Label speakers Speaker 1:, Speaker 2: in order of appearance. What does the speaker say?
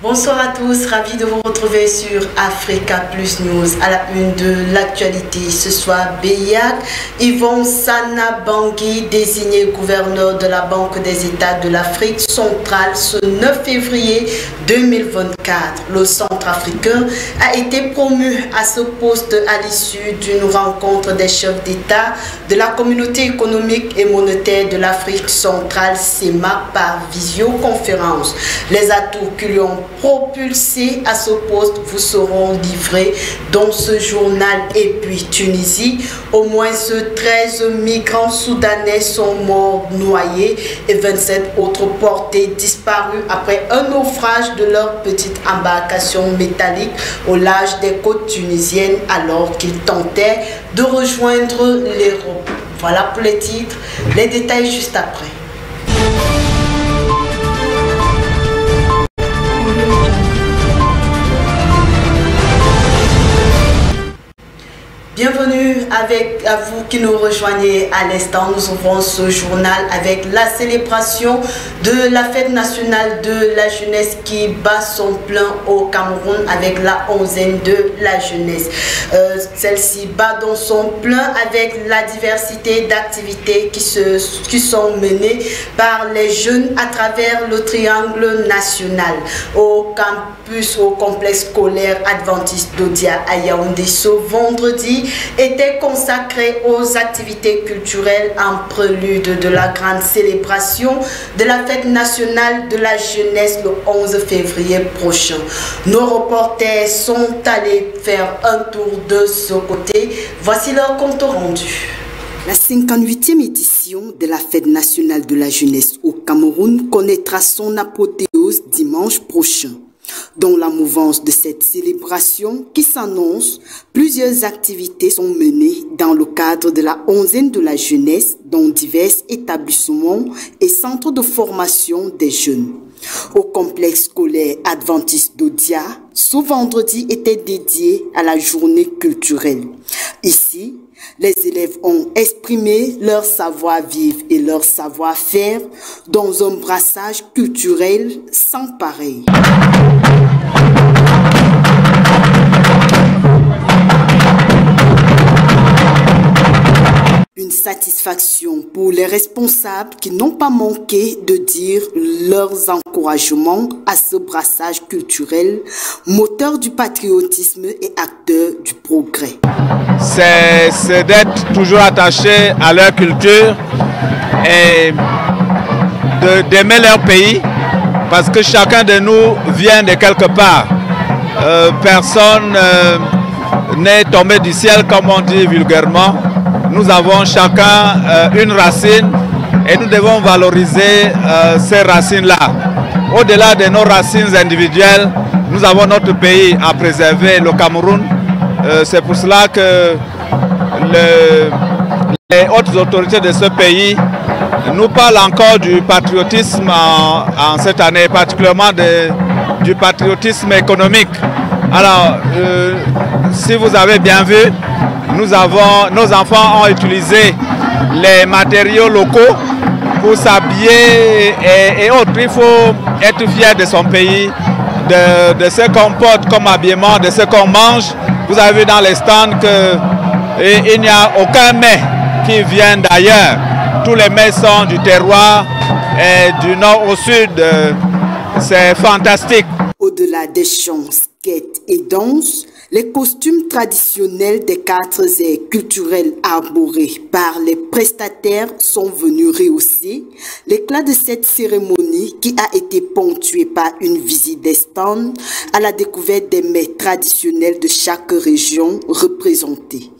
Speaker 1: Bonsoir à tous, ravi de vous retrouver sur Africa Plus News. À la une de l'actualité ce soir, Beyak Yvon Sana Bangui, désigné gouverneur de la Banque des États de l'Afrique centrale ce 9 février 2024. Le centrafricain a été promu à ce poste à l'issue d'une rencontre des chefs d'État de la communauté économique et monétaire de l'Afrique centrale, CEMAC, par visioconférence. Les atouts qui lui ont propulsés à ce poste vous seront livrés dans ce journal. Et puis Tunisie, au moins 13 migrants soudanais sont morts noyés et 27 autres portés disparus après un naufrage de leur petite embarcation métallique au large des côtes tunisiennes alors qu'ils tentaient de rejoindre l'Europe. Voilà pour les titres, les détails juste après. Bienvenue à vous qui nous rejoignez à l'instant. Nous ouvrons ce journal avec la célébration de la fête nationale de la jeunesse qui bat son plein au Cameroun avec la 11e de la jeunesse. Celle-ci bat dans son plein avec la diversité d'activités qui sont menées par les jeunes à travers le triangle national. Au campus, au complexe scolaire adventiste d'Odia à Yaoundé, ce vendredi était consacré aux activités culturelles en prélude de la grande célébration de la fête nationale de la jeunesse le 11 février prochain. Nos reporters sont allés faire un tour de ce côté. Voici leur compte rendu.
Speaker 2: La 58e édition de la fête nationale de la jeunesse au Cameroun connaîtra son apothéose dimanche prochain. Dans la mouvance de cette célébration qui s'annonce, plusieurs activités sont menées dans le cadre de la 11e de la jeunesse dans divers établissements et centres de formation des jeunes. Au complexe scolaire adventiste d'Odia, ce vendredi était dédié à la journée culturelle. Ici, les élèves ont exprimé leur savoir-vivre et leur savoir-faire dans un brassage culturel sans pareil. Une satisfaction pour les responsables qui n'ont pas manqué de dire leurs encouragements à ce brassage culturel, moteur du patriotisme et acteur du progrès.
Speaker 3: C'est d'être toujours attaché à leur culture et d'aimer leur pays, parce que chacun de nous vient de quelque part. Personne n'est tombé du ciel, comme on dit vulgairement. Nous avons chacun une racine et nous devons valoriser ces racines-là. Au-delà de nos racines individuelles, nous avons notre pays à préserver, le Cameroun. C'est pour cela que les hautes autorités de ce pays nous parlent encore du patriotisme en cette année, particulièrement du patriotisme économique. Alors, si vous avez bien vu, nos enfants ont utilisé les matériaux locaux pour s'habiller et autres. Il faut être fier de son pays, de ce qu'on porte comme habillement, de ce qu'on mange. Vous avez vu dans les stands qu'il n'y a aucun mets qui vient d'ailleurs. Tous les mets sont du terroir et du nord au sud. C'est fantastique.
Speaker 2: Au-delà des chants, skates et danses, les costumes traditionnels des 4 aires culturelles arborées par les prestataires sont venus rehausser l'éclat de cette cérémonie qui a été ponctuée par une visite des stands à la découverte des mets traditionnels de chaque région représentée.